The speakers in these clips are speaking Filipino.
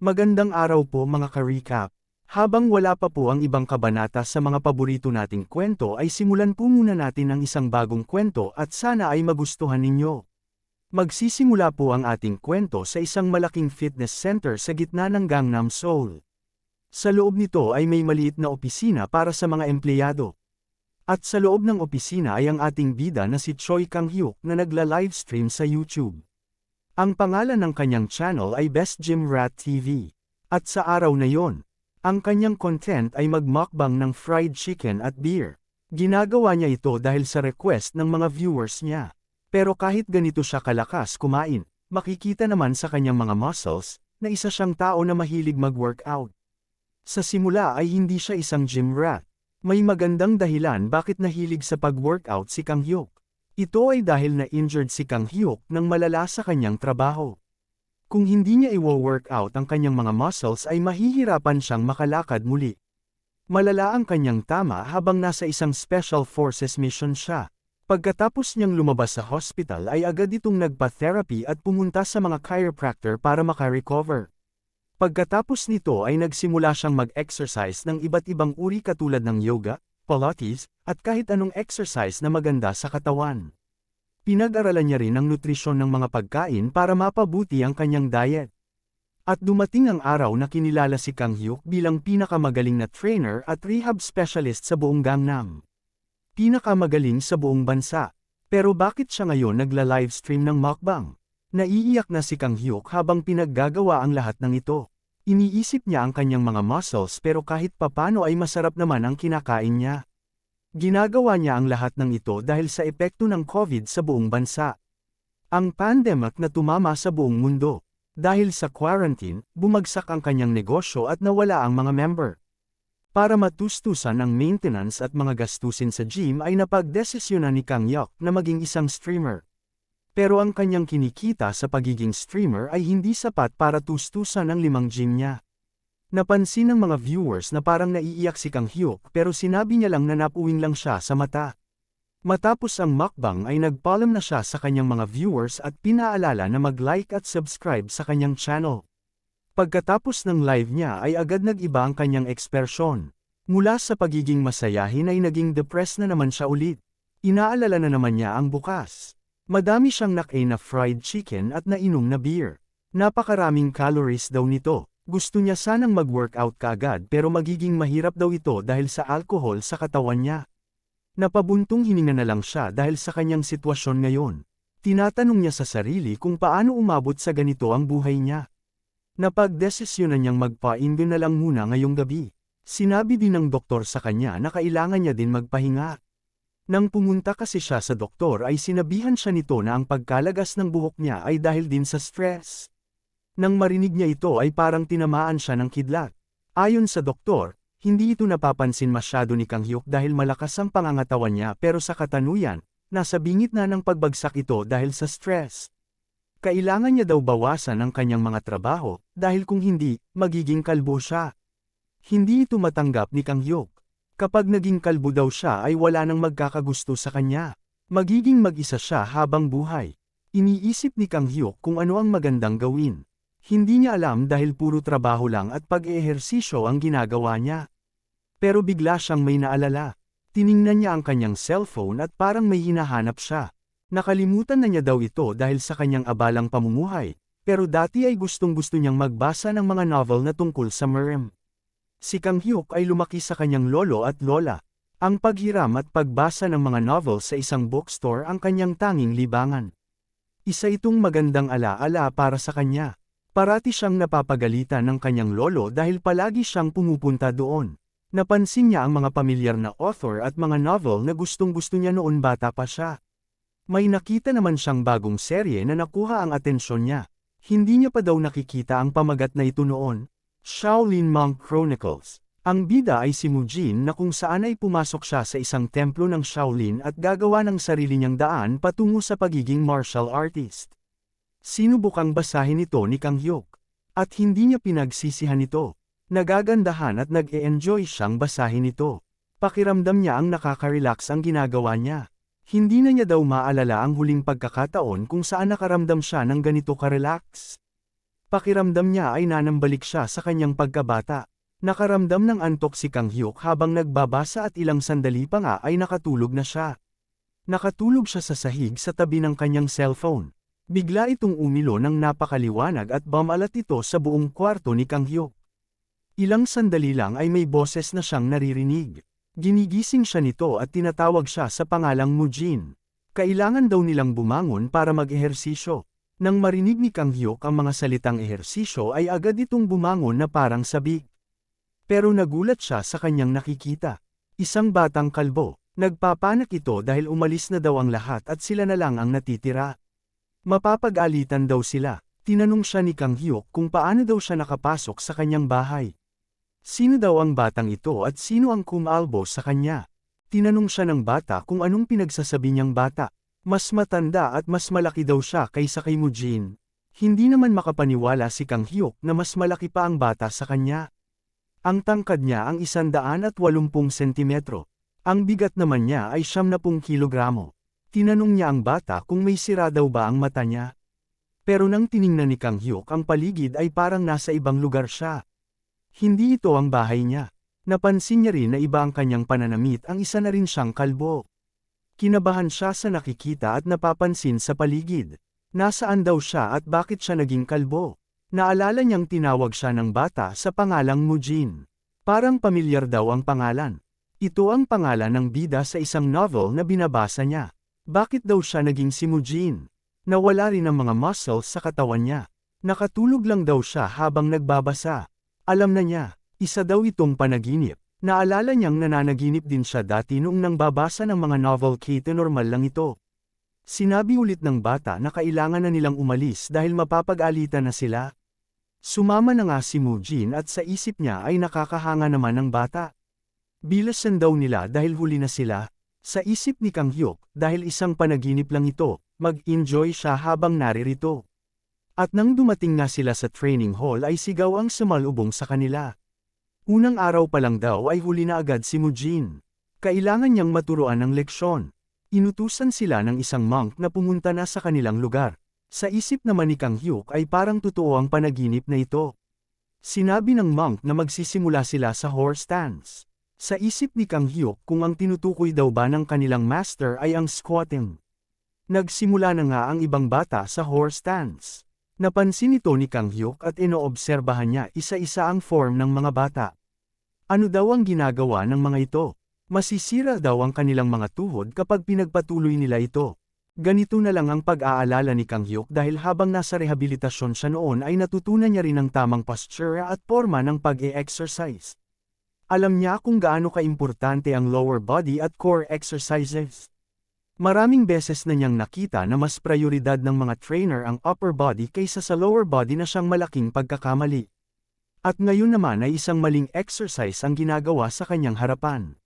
Magandang araw po mga ka-recap. Habang wala pa po ang ibang kabanata sa mga paborito nating kwento ay simulan po muna natin ang isang bagong kwento at sana ay magustuhan ninyo. Magsisimula po ang ating kwento sa isang malaking fitness center sa gitna ng Gangnam Seoul. Sa loob nito ay may maliit na opisina para sa mga empleyado. At sa loob ng opisina ay ang ating bida na si Choi Kang-hyuk na nagla-livestream sa YouTube. Ang pangalan ng kanyang channel ay Best Gym Rat TV. At sa araw na yon, ang kanyang content ay magmukbang ng fried chicken at beer. Ginagawa niya ito dahil sa request ng mga viewers niya. Pero kahit ganito siya kalakas kumain, makikita naman sa kanyang mga muscles, na isa siyang tao na mahilig mag-workout. Sa simula ay hindi siya isang gym rat. May magandang dahilan bakit nahilig sa pag-workout si Kang-hyuk. Ito ay dahil na-injured si Kang-hyuk nang malala sa kanyang trabaho. Kung hindi niya i-workout ang kanyang mga muscles ay mahihirapan siyang makalakad muli. Malala ang kanyang tama habang nasa isang special forces mission siya. Pagkatapos niyang lumabas sa hospital ay agad itong nagpa-therapy at pumunta sa mga chiropractor para makarecover. Pagkatapos nito ay nagsimula siyang mag-exercise ng iba't ibang uri katulad ng yoga, Pilates, at kahit anong exercise na maganda sa katawan. Pinag-aralan niya rin ang nutrisyon ng mga pagkain para mapabuti ang kanyang diet. At dumating ang araw na kinilala si Kang-hyuk bilang pinakamagaling na trainer at rehab specialist sa buong Gangnam. Pinakamagaling sa buong bansa. Pero bakit siya ngayon nagla-livestream ng mukbang? Naiiyak na si Kang-hyuk habang pinaggagawa ang lahat ng ito. Iniisip niya ang kanyang mga muscles pero kahit papano ay masarap naman ang kinakain niya. Ginagawa niya ang lahat ng ito dahil sa epekto ng COVID sa buong bansa. Ang pandemic na tumama sa buong mundo. Dahil sa quarantine, bumagsak ang kanyang negosyo at nawala ang mga member. Para matustusan ang maintenance at mga gastusin sa gym ay napagdesisyonan ni Kang-hyuk na maging isang streamer. Pero ang kanyang kinikita sa pagiging streamer ay hindi sapat para tustusan ang 5 gym niya. Napansin ng mga viewers na parang naiiyak si Kang-hyuk pero sinabi niya lang na napuwing lang siya sa mata. Matapos ang mukbang ay nagpaalam na siya sa kanyang mga viewers at pinaalala na mag-like at subscribe sa kanyang channel. Pagkatapos ng live niya ay agad nag-iba ang kanyang ekspresyon. Mula sa pagiging masayahin ay naging depressed na naman siya ulit. Inaalala na naman niya ang bukas. Madami siyang nakain na fried chicken at nainom na beer. Napakaraming calories daw nito. Gusto niya sanang mag-workout kaagad pero magiging mahirap daw ito dahil sa alcohol sa katawan niya. Napabuntong hininga na lang siya dahil sa kanyang sitwasyon ngayon. Tinatanong niya sa sarili kung paano umabot sa ganito ang buhay niya. Napagdesisyonan niyang magpa-indo na lang muna ngayong gabi. Sinabi din ng doktor sa kanya na kailangan niya din magpahinga. Nang pumunta kasi siya sa doktor ay sinabihan siya nito na ang pagkalagas ng buhok niya ay dahil din sa stress. Nang marinig niya ito ay parang tinamaan siya ng kidlat. Ayon sa doktor, hindi ito napapansin masyado ni Kang-hyuk dahil malakas ang pangangatawan niya pero sa katanuyan, nasa bingit na ng pagbagsak ito dahil sa stress. Kailangan niya daw bawasan ang kanyang mga trabaho dahil kung hindi, magiging kalbo siya. Hindi ito matanggap ni Kang-hyuk. Kapag naging kalbo daw siya ay wala nang magkakagusto sa kanya. Magiging mag-isa siya habang buhay. Iniisip ni Kang-hyuk kung ano ang magandang gawin. Hindi niya alam dahil puro trabaho lang at pag-ehersisyo ang ginagawa niya. Pero bigla siyang may naalala. Tiningnan niya ang kanyang cellphone at parang may hinahanap siya. Nakalimutan na niya daw ito dahil sa kanyang abalang pamumuhay. Pero dati ay gustong-gusto niyang magbasa ng mga novel na tungkol sa Murem. Si Kang-hyuk ay lumaki sa kanyang lolo at lola. Ang paghiram at pagbasa ng mga novel sa isang bookstore ang kanyang tanging libangan. Isa itong magandang alaala para sa kanya. Parati siyang napapagalitan ng kanyang lolo dahil palagi siyang pumupunta doon. Napansin niya ang mga pamilyar na author at mga novel na gustong-gusto niya noon bata pa siya. May nakita naman siyang bagong serye na nakuha ang atensyon niya. Hindi niya pa daw nakikita ang pamagat na ito noon. Shaolin Monk Chronicles. Ang bida ay si Mujin na kung saan ay pumasok siya sa isang templo ng Shaolin at gagawa ng sarili niyang daan patungo sa pagiging martial artist. Sinubukang basahin ito ni Kang-hyuk. At hindi niya pinagsisihan ito. Nagagandahan at nag-e-enjoy siyang basahin ito. Pakiramdam niya ang nakaka-relax ang ginagawa niya. Hindi na niya daw maalala ang huling pagkakataon kung saan nakaramdam siya ng ganito ka-relax. Pakiramdam niya ay nanambalik siya sa kanyang pagkabata. Nakaramdam ng antok si Kang Hyuk habang nagbabasa at ilang sandali pa nga ay nakatulog na siya. Nakatulog siya sa sahig sa tabi ng kanyang cellphone. Bigla itong umilo ng napakaliwanag at bumalat ito sa buong kwarto ni Kang Hyuk. Ilang sandali lang ay may boses na siyang naririnig. Ginigising siya nito at tinatawag siya sa pangalang Mujin. Kailangan daw nilang bumangon para mag-ehersisyo. Nang marinig ni Kang Hyuk ang mga salitang ehersisyo ay agad itong bumangon na parang sabik. Pero nagulat siya sa kanyang nakikita. Isang batang kalbo. Nagpapanak ito dahil umalis na daw ang lahat at sila na lang ang natitira. Mapapag-alitan daw sila. Tinanong siya ni Kang Hyuk kung paano daw siya nakapasok sa kanyang bahay. Sino daw ang batang ito at sino ang kumalbo sa kanya? Tinanong siya ng bata kung anong pinagsasabi niyang bata. Mas matanda at mas malaki daw siya kaysa kay Mujin. Hindi naman makapaniwala si Kang Hyuk na mas malaki pa ang bata sa kanya. Ang tangkad niya ang 180 sentimetro. Ang bigat naman niya ay 70 kilogramo. Tinanong niya ang bata kung may sira daw ba ang mata niya. Pero nang tiningnan ni Kang Hyuk ang paligid ay parang nasa ibang lugar siya. Hindi ito ang bahay niya. Napansin niya rin na iba ang kanyang pananamit, ang isa na rin siyang kalbo. Kinabahan siya sa nakikita at napapansin sa paligid. Nasaan daw siya at bakit siya naging kalbo? Naalala niyang tinawag siya ng bata sa pangalang Mujin. Parang pamilyar daw ang pangalan. Ito ang pangalan ng bida sa isang novel na binabasa niya. Bakit daw siya naging si Mujin? Nawala rin ang mga muscles sa katawan niya. Nakatulog lang daw siya habang nagbabasa. Alam na niya, isa daw itong panaginip. Naalala niyang nananaginip din siya dati noong nang babasa ng mga novel kaya normal lang ito. Sinabi ulit ng bata na kailangan na nilang umalis dahil mapapag-alitan na sila. Sumama na nga si Mujin at sa isip niya ay nakakahanga naman ng bata. Bilasan daw nila dahil huli na sila. Sa isip ni Kang Hyuk, dahil isang panaginip lang ito, mag-enjoy siya habang naririto. At nang dumating na sila sa training hall ay sigaw ang sumalubong sa kanila. Unang araw pa lang daw ay huli na agad si Mujin. Kailangan niyang maturuan ng leksyon. Inutusan sila ng isang monk na pumunta na sa kanilang lugar. Sa isip naman ni Kang Hyuk ay parang totoo ang panaginip na ito. Sinabi ng monk na magsisimula sila sa horse stance. Sa isip ni Kang Hyuk kung ang tinutukoy daw ba ng kanilang master ay ang squatting. Nagsimula na nga ang ibang bata sa horse stance. Napansin ito ni Kang Hyuk at inoobserbahan niya isa-isa ang form ng mga bata. Ano daw ang ginagawa ng mga ito? Masisira daw ang kanilang mga tuhod kapag pinagpatuloy nila ito. Ganito na lang ang pag-aalala ni Kang Hyuk dahil habang nasa rehabilitasyon siya noon ay natutunan niya rin ang tamang posture at forma ng pag-e-exercise. Alam niya kung gaano kaimportante ang lower body at core exercises. Maraming beses na niyang nakita na mas prioridad ng mga trainer ang upper body kaysa sa lower body na siyang malaking pagkakamali. At ngayon naman ay isang maling exercise ang ginagawa sa kanyang harapan.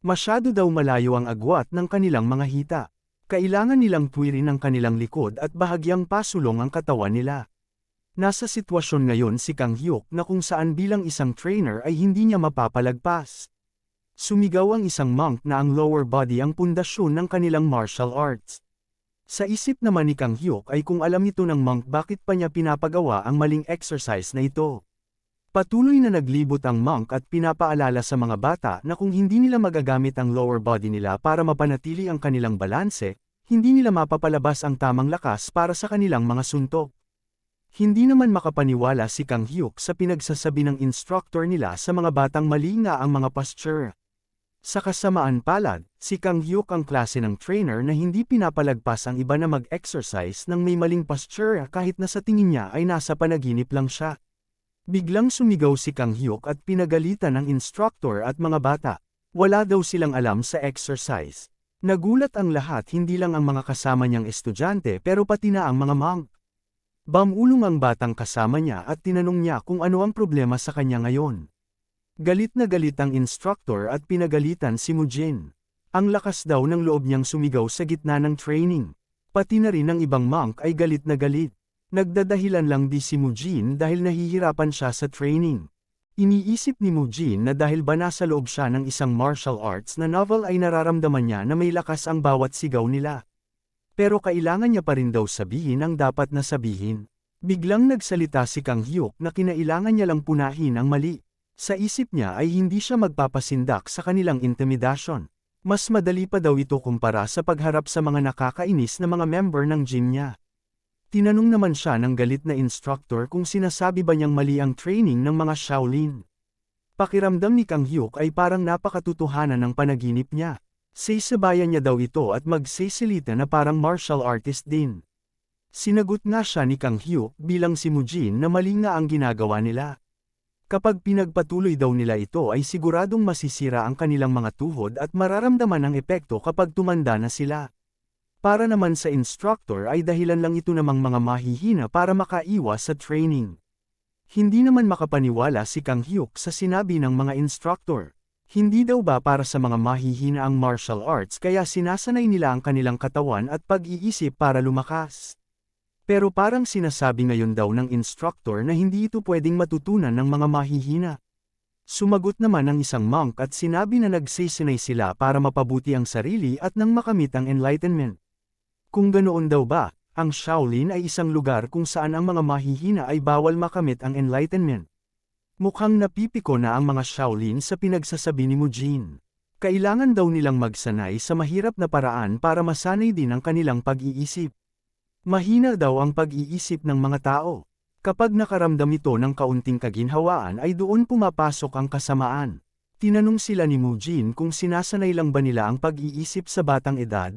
Masyado daw malayo ang agwat ng kanilang mga hita. Kailangan nilang tuwirin ang kanilang likod at bahagyang pasulong ang katawan nila. Nasa sitwasyon ngayon si Kang Hyuk na kung saan bilang isang trainer ay hindi niya mapapalagpas. Sumigaw ang isang monk na ang lower body ang pundasyon ng kanilang martial arts. Sa isip naman ni Kang Hyuk ay kung alam ito ng monk bakit pa niya pinapagawa ang maling exercise na ito. Patuloy na naglibot ang monk at pinapaalala sa mga bata na kung hindi nila magagamit ang lower body nila para mapanatili ang kanilang balanse, hindi nila mapapalabas ang tamang lakas para sa kanilang mga suntok. Hindi naman makapaniwala si Kang Hyuk sa pinagsasabi ng instructor nila sa mga batang mali nga ang mga posture. Sa kasamaan palad, si Kang Hyuk ang klase ng trainer na hindi pinapalagpas ang iba na mag-exercise ng may maling posture kahit na sa tingin niya ay nasa panaginip lang siya. Biglang sumigaw si Kang Hyuk at pinagalitan ng instructor at mga bata. Wala daw silang alam sa exercise. Nagulat ang lahat, hindi lang ang mga kasama niyang estudyante pero pati na ang mga monk. Bumulong ang batang kasama niya at tinanong niya kung ano ang problema sa kanya ngayon. Galit na galit ang instructor at pinagalitan si Mujin. Ang lakas daw ng loob niyang sumigaw sa gitna ng training. Pati na rin ang ibang monk ay galit na galit. Nagdadahilan lang di si Mujin dahil nahihirapan siya sa training. Iniisip ni Mujin na dahil ba nasa loob siya ng isang martial arts na novel ay nararamdaman niya na may lakas ang bawat sigaw nila. Pero kailangan niya pa rin daw sabihin ang dapat na sabihin. Biglang nagsalita si Kang Hyuk na kinailangan niya lang punahin ang mali. Sa isip niya ay hindi siya magpapasindak sa kanilang intimidasyon. Mas madali pa daw ito kumpara sa pagharap sa mga nakakainis na mga member ng gym niya. Tinanong naman siya ng galit na instructor kung sinasabi ba niyang mali ang training ng mga Shaolin. Pakiramdam ni Kang Hyuk ay parang napakatotohanan ng panaginip niya. Sasabayan niya daw ito at magsisilita na parang martial artist din. Sinagot nga siya ni Kang Hyuk bilang si Mujin na mali nga ang ginagawa nila. Kapag pinagpatuloy daw nila ito ay siguradong masisira ang kanilang mga tuhod at mararamdaman ang epekto kapag tumanda na sila. Para naman sa instructor ay dahilan lang ito namang mga mahihina para makaiwas sa training. Hindi naman makapaniwala si Kang Hyuk sa sinabi ng mga instructor. Hindi daw ba para sa mga mahihina ang martial arts kaya sinasanay nila ang kanilang katawan at pag-iisip para lumakas? Pero parang sinasabi ngayon daw ng instructor na hindi ito pwedeng matutunan ng mga mahihina. Sumagot naman ang isang monk at sinabi na nagsisinay sila para mapabuti ang sarili at nang makamit ang enlightenment. Kung ganoon daw ba, ang Shaolin ay isang lugar kung saan ang mga mahihina ay bawal makamit ang enlightenment. Mukhang napipiko na ang mga Shaolin sa pinagsasabi ni Mujin. Kailangan daw nilang magsanay sa mahirap na paraan para masanay din ang kanilang pag-iisip. Mahina daw ang pag-iisip ng mga tao. Kapag nakaramdam ito ng kaunting kaginhawaan ay doon pumapasok ang kasamaan. Tinanong sila ni Mujin kung sinasanay lang ba nila ang pag-iisip sa batang edad?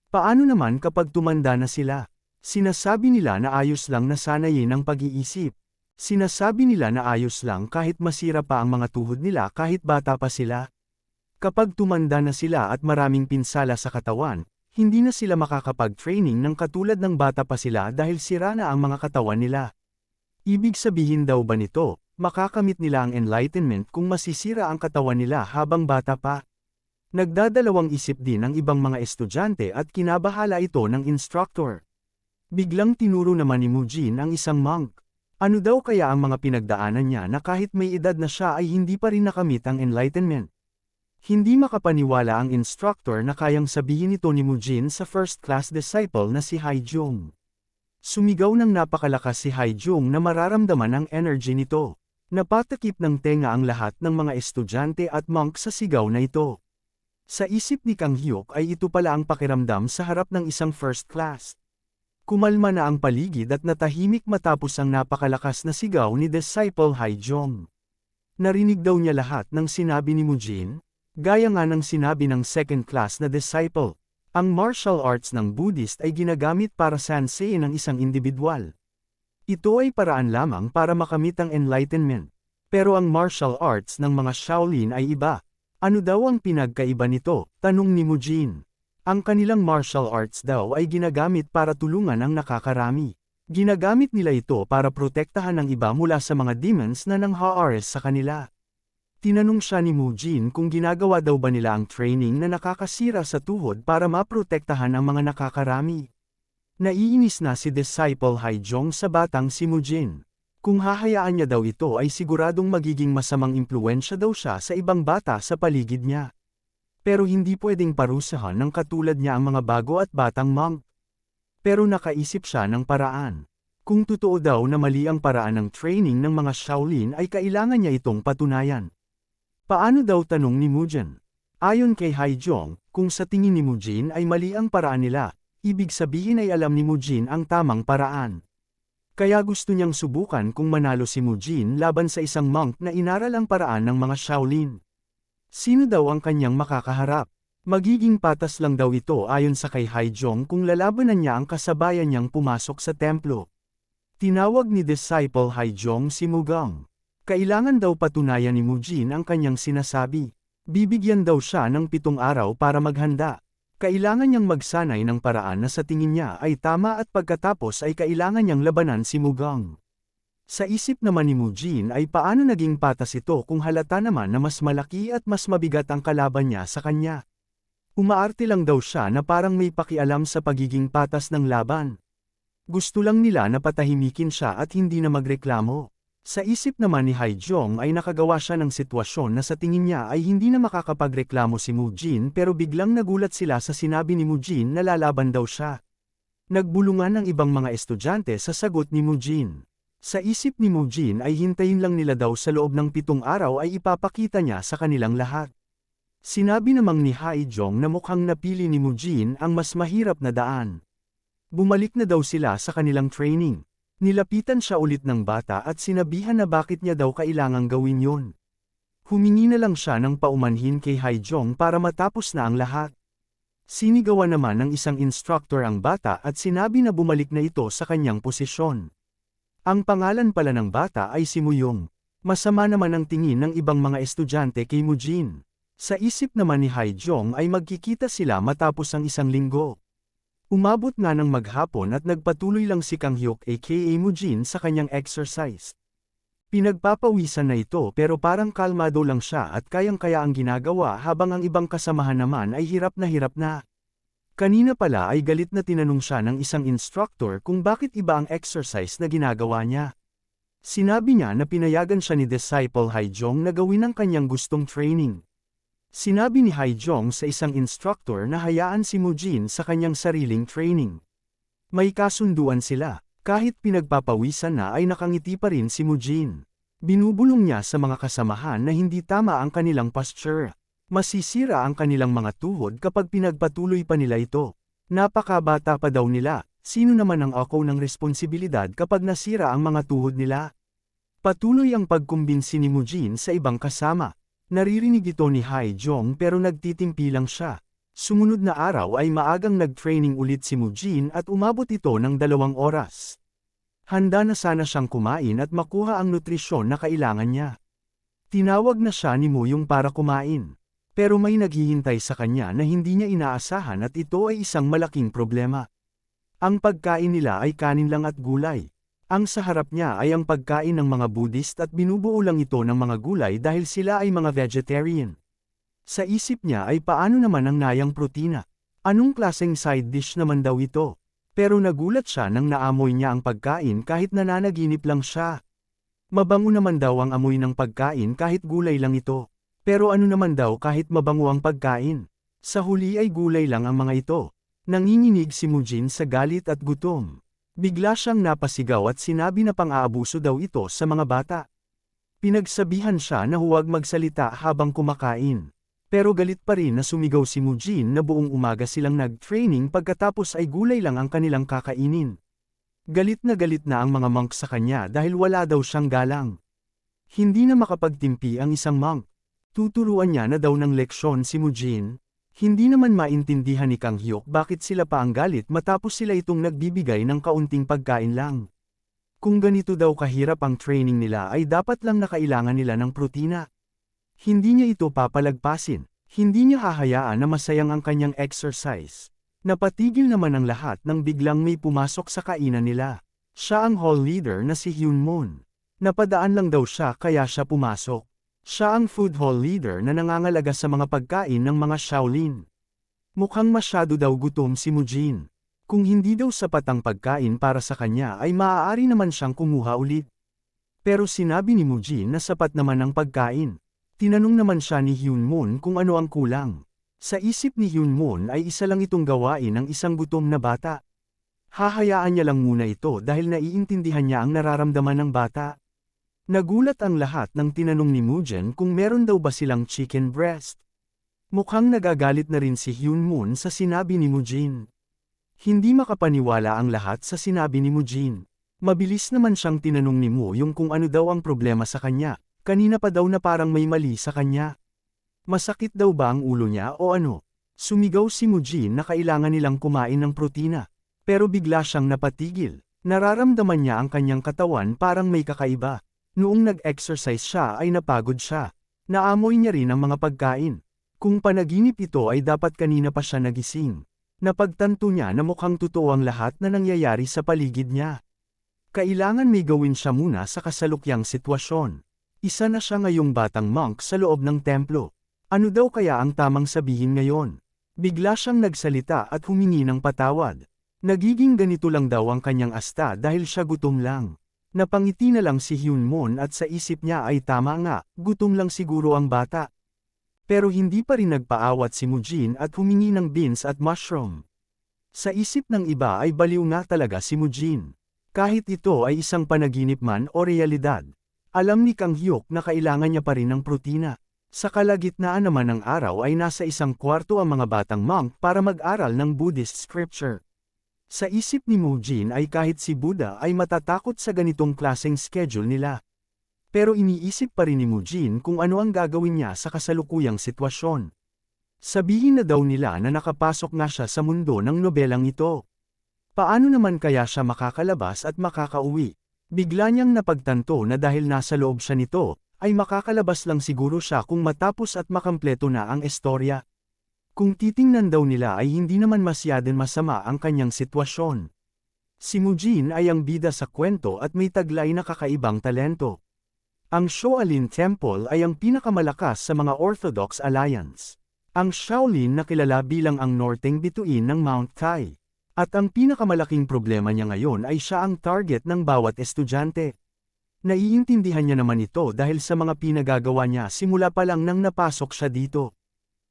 Paano naman kapag tumanda na sila? Sinasabi nila na ayos lang na sanayin ang pag-iisip. Sinasabi nila na ayos lang kahit masira pa ang mga tuhod nila kahit bata pa sila. Kapag tumanda na sila at maraming pinsala sa katawan, hindi na sila makakapag-training ng katulad ng bata pa sila dahil sira na ang mga katawan nila. Ibig sabihin daw ba nito, makakamit nila ang enlightenment kung masisira ang katawan nila habang bata pa? Nagdadalawang isip din ang ibang mga estudyante at kinabahala ito ng instructor. Biglang tinuro naman ni Mujin ang isang monk. Ano daw kaya ang mga pinagdaanan niya na kahit may edad na siya ay hindi pa rin nakamit ang enlightenment? Hindi makapaniwala ang instructor na kayang sabihin ito ni Mujin sa first-class disciple na si Haijong. Sumigaw ng napakalakas si Haijong na mararamdaman ang energy nito. Napatakip ng tenga ang lahat ng mga estudyante at monk sa sigaw na ito. Sa isip ni Kang Hyuk ay ito pala ang pakiramdam sa harap ng isang first class. Kumalma na ang paligid at natahimik matapos ang napakalakas na sigaw ni disciple Haijong. Narinig daw niya lahat ng sinabi ni Mujin. Gaya nga ng sinabi ng second class na disciple, ang martial arts ng Buddhist ay ginagamit para sansein ng isang individual. Ito ay paraan lamang para makamit ang enlightenment. Pero ang martial arts ng mga Shaolin ay iba. Ano daw ang pinagkaiba nito? Tanong ni Mujin. Ang kanilang martial arts daw ay ginagamit para tulungan ang nakakarami. Ginagamit nila ito para protektahan ang iba mula sa mga demons na nangha-ares sa kanila. Tinanong siya ni Mujin kung ginagawa daw ba nila ang training na nakakasira sa tuhod para maprotektahan ang mga nakakarami. Naiinis na si disciple Haijong sa batang si Mujin. Kung hahayaan niya daw ito ay siguradong magiging masamang impluensya daw siya sa ibang bata sa paligid niya. Pero hindi pwedeng parusahan ng katulad niya ang mga bago at batang monk. Pero nakaisip siya ng paraan. Kung totoo daw na mali ang paraan ng training ng mga Shaolin ay kailangan niya itong patunayan. Paano daw tanong ni Mujin? Ayon kay Haijong, kung sa tingin ni Mujin ay mali ang paraan nila, ibig sabihin ay alam ni Mujin ang tamang paraan. Kaya gusto niyang subukan kung manalo si Mujin laban sa isang monk na inaral ang paraan ng mga Shaolin. Sino daw ang kanyang makakaharap? Magiging patas lang daw ito ayon sa kay Haijong kung lalabanan niya ang kasabayan niyang pumasok sa templo. Tinawag ni disciple Haijong si Mugang. Kailangan daw patunayan ni Mujin ang kanyang sinasabi. Bibigyan daw siya ng 7 araw para maghanda. Kailangan niyang magsanay ng paraan na sa tingin niya ay tama at pagkatapos ay kailangan niyang labanan si Mugang. Sa isip naman ni Mujin ay paano naging patas ito kung halata naman na mas malaki at mas mabigat ang kalaban niya sa kanya. Umaarte lang daw siya na parang may pakialam sa pagiging patas ng laban. Gusto lang nila na patahimikin siya at hindi na magreklamo. Sa isip naman ni Haijong ay nakagawa siya ng sitwasyon na sa tingin niya ay hindi na makakapagreklamo si Mujin pero biglang nagulat sila sa sinabi ni Mujin na lalaban daw siya. Nagbulungan ang ibang mga estudyante sa sagot ni Mujin. Sa isip ni Mujin ay hintayin lang nila daw sa loob ng 7 araw ay ipapakita niya sa kanilang lahat. Sinabi namang ni Haijong na mukhang napili ni Mujin ang mas mahirap na daan. Bumalik na daw sila sa kanilang training. Nilapitan siya ulit ng bata at sinabihan na bakit niya daw kailangang gawin yon. Humingi na lang siya ng paumanhin kay Haijong para matapos na ang lahat. Sinigawan naman ng isang instructor ang bata at sinabi na bumalik na ito sa kanyang posisyon. Ang pangalan pala ng bata ay si Muyong. Masama naman ang tingin ng ibang mga estudyante kay Mujin. Sa isip naman ni Haijong ay magkikita sila matapos ang 1 linggo. Umabot nga ng maghapon at nagpatuloy lang si Kang Hyuk aka Mujin sa kanyang exercise. Pinagpapawisan na ito pero parang kalmado lang siya at kayang-kaya ang ginagawa habang ang ibang kasamahan naman ay hirap na hirap na. Kanina pala ay galit na tinanong siya ng isang instructor kung bakit iba ang exercise na ginagawa niya. Sinabi niya na pinayagan siya ni Disciple Haijong na gawin ang kanyang gustong training. Sinabi ni Haijong sa isang instructor na hayaan si Mujin sa kanyang sariling training. May kasunduan sila, kahit pinagpapawisan na ay nakangiti pa rin si Mujin. Binubulong niya sa mga kasamahan na hindi tama ang kanilang posture. Masisira ang kanilang mga tuhod kapag pinagpatuloy pa nila ito. Napakabata pa daw nila, sino naman ang ako ng responsibilidad kapag nasira ang mga tuhod nila? Patuloy ang pagkumbinsi ni Mujin sa ibang kasama. Naririnig ito ni Haijong pero nagtitimpi lang siya. Sumunod na araw ay maagang nag-training ulit si Mujin at umabot ito ng 2 oras. Handa na sana siyang kumain at makuha ang nutrisyon na kailangan niya. Tinawag na siya ni Muyong para kumain. Pero may naghihintay sa kanya na hindi niya inaasahan at ito ay isang malaking problema. Ang pagkain nila ay kanin lang at gulay. Ang sa harap niya ay ang pagkain ng mga Buddhist at binubuo lang ito ng mga gulay dahil sila ay mga vegetarian. Sa isip niya ay paano naman ang nayang protina? Anong klaseng side dish naman daw ito? Pero nagulat siya nang naamoy niya ang pagkain kahit nananaginip lang siya. Mabango naman daw ang amoy ng pagkain kahit gulay lang ito. Pero ano naman daw kahit mabango ang pagkain? Sa huli ay gulay lang ang mga ito. Nanginginig si Mujin sa galit at gutom. Bigla siyang napasigaw at sinabi na pang-aabuso daw ito sa mga bata. Pinagsabihan siya na huwag magsalita habang kumakain. Pero galit pa rin na sumigaw si Mujin na buong umaga silang nag-training pagkatapos ay gulay lang ang kanilang kakainin. Galit na ang mga monk sa kanya dahil wala daw siyang galang. Hindi na makapagtimpi ang isang monk. Tuturuan niya na daw ng leksyon si Mujin. Hindi naman maintindihan ni Kang Hyuk bakit sila pa ang galit matapos sila itong nagbibigay ng kaunting pagkain lang. Kung ganito daw kahirap ang training nila ay dapat lang na kailangan nila ng protina. Hindi niya ito papalagpasin. Hindi niya hahayaan na masayang ang kanyang exercise. Napatigil naman ang lahat nang biglang may pumasok sa kainan nila. Siya ang hall leader na si Hyunmoon. Napadaan lang daw siya kaya siya pumasok. Siya ang food hall leader na nangangalaga sa mga pagkain ng mga Shaolin. Mukhang masyado daw gutom si Mujin. Kung hindi daw sapat ang pagkain para sa kanya ay maaari naman siyang kumuha ulit. Pero sinabi ni Mujin na sapat naman ang pagkain. Tinanong naman siya ni Hyunmoon kung ano ang kulang. Sa isip ni Hyunmoon ay isa lang itong gawain ng isang gutom na bata. Hahayaan niya lang muna ito dahil naiintindihan niya ang nararamdaman ng bata. Nagulat ang lahat nang tinanong ni Mujin kung meron daw ba silang chicken breast. Mukhang nagagalit na rin si Hyunmoon sa sinabi ni Mujin. Hindi makapaniwala ang lahat sa sinabi ni Mujin. Mabilis naman siyang tinanong ni Muyong kung ano daw ang problema sa kanya. Kanina pa daw na parang may mali sa kanya. Masakit daw ba ang ulo niya o ano? Sumigaw si Mujin na kailangan nilang kumain ng protina. Pero bigla siyang napatigil. Nararamdaman niya ang kanyang katawan parang may kakaiba. Noong nag-exercise siya ay napagod siya. Naamoy niya rin ang mga pagkain. Kung panaginip ito ay dapat kanina pa siya nagising. Napagtanto niya na mukhang totoo ang lahat na nangyayari sa paligid niya. Kailangan may gawin siya muna sa kasalukyang sitwasyon. Isa na siya ngayong batang monk sa loob ng templo. Ano daw kaya ang tamang sabihin ngayon? Bigla siyang nagsalita at humingi ng patawad. Nagiging ganito lang daw ang kanyang asta dahil siya gutom lang. Napangiti na lang si Hyunmoon at sa isip niya ay tama nga, gutom lang siguro ang bata. Pero hindi pa rin nagpaawat si Mujin at humingi ng beans at mushroom. Sa isip ng iba ay baliw nga talaga si Mujin. Kahit ito ay isang panaginip man o realidad. Alam ni Kang Hyuk na kailangan niya pa rin ng protina. Sa kalagitnaan naman ng araw ay nasa isang kwarto ang mga batang monk para mag-aral ng Buddhist scripture. Sa isip ni Mujin ay kahit si Buddha ay matatakot sa ganitong klaseng schedule nila. Pero iniisip pa rin ni Mujin kung ano ang gagawin niya sa kasalukuyang sitwasyon. Sabihin na daw nila na nakapasok nga siya sa mundo ng nobelang ito. Paano naman kaya siya makakalabas at makakauwi? Bigla niyang napagtanto na dahil nasa loob siya nito, ay makakalabas lang siguro siya kung matapos at makampleto na ang istorya. Kung titingnan daw nila ay hindi naman masyadong masama ang kanyang sitwasyon. Si Mujin ay ang bida sa kwento at may taglay na kakaibang talento. Ang Shaolin Temple ay ang pinakamalakas sa mga Orthodox Alliance. Ang Shaolin na kilala bilang ang norteng bituin ng Mount Tai. At ang pinakamalaking problema niya ngayon ay siya ang target ng bawat estudyante. Naiintindihan niya naman ito dahil sa mga pinagagawa niya simula pa lang nang napasok siya dito.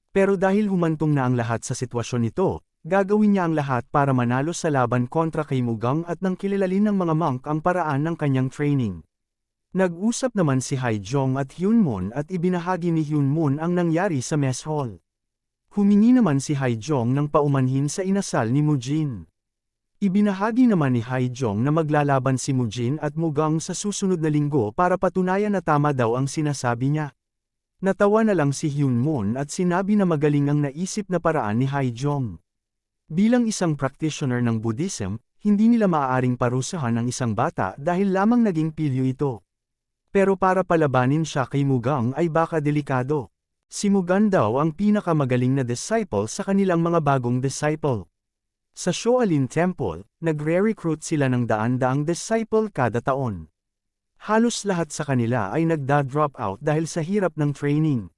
Pero dahil humantong na ang lahat sa sitwasyon nito, gagawin niya ang lahat para manalo sa laban kontra kay Mugang at nang kilalalin ng mga monk ang paraan ng kanyang training. Nag-usap naman si Haijong at Hyunmoon at ibinahagi ni Hyunmoon ang nangyari sa mess hall. Humingi naman si Haijong ng paumanhin sa inasal ni Mujin. Ibinahagi naman ni Haijong na maglalaban si Mujin at Mugang sa susunod na linggo para patunayan na tama daw ang sinasabi niya. Natawa na lang si Hyunmoon at sinabi na magaling ang naisip na paraan ni Haijong. Bilang isang practitioner ng Buddhism, hindi nila maaaring parusahan ang isang bata dahil lamang naging pilyo ito. Pero para palabanin siya kay Mugang ay baka delikado. Si Mugan daw ang pinakamagaling na disciple sa kanilang mga bagong disciple. Sa Shaolin Temple, nagre-recruit sila ng daan-daang disciple kada taon. Halos lahat sa kanila ay nagda-drop out dahil sa hirap ng training.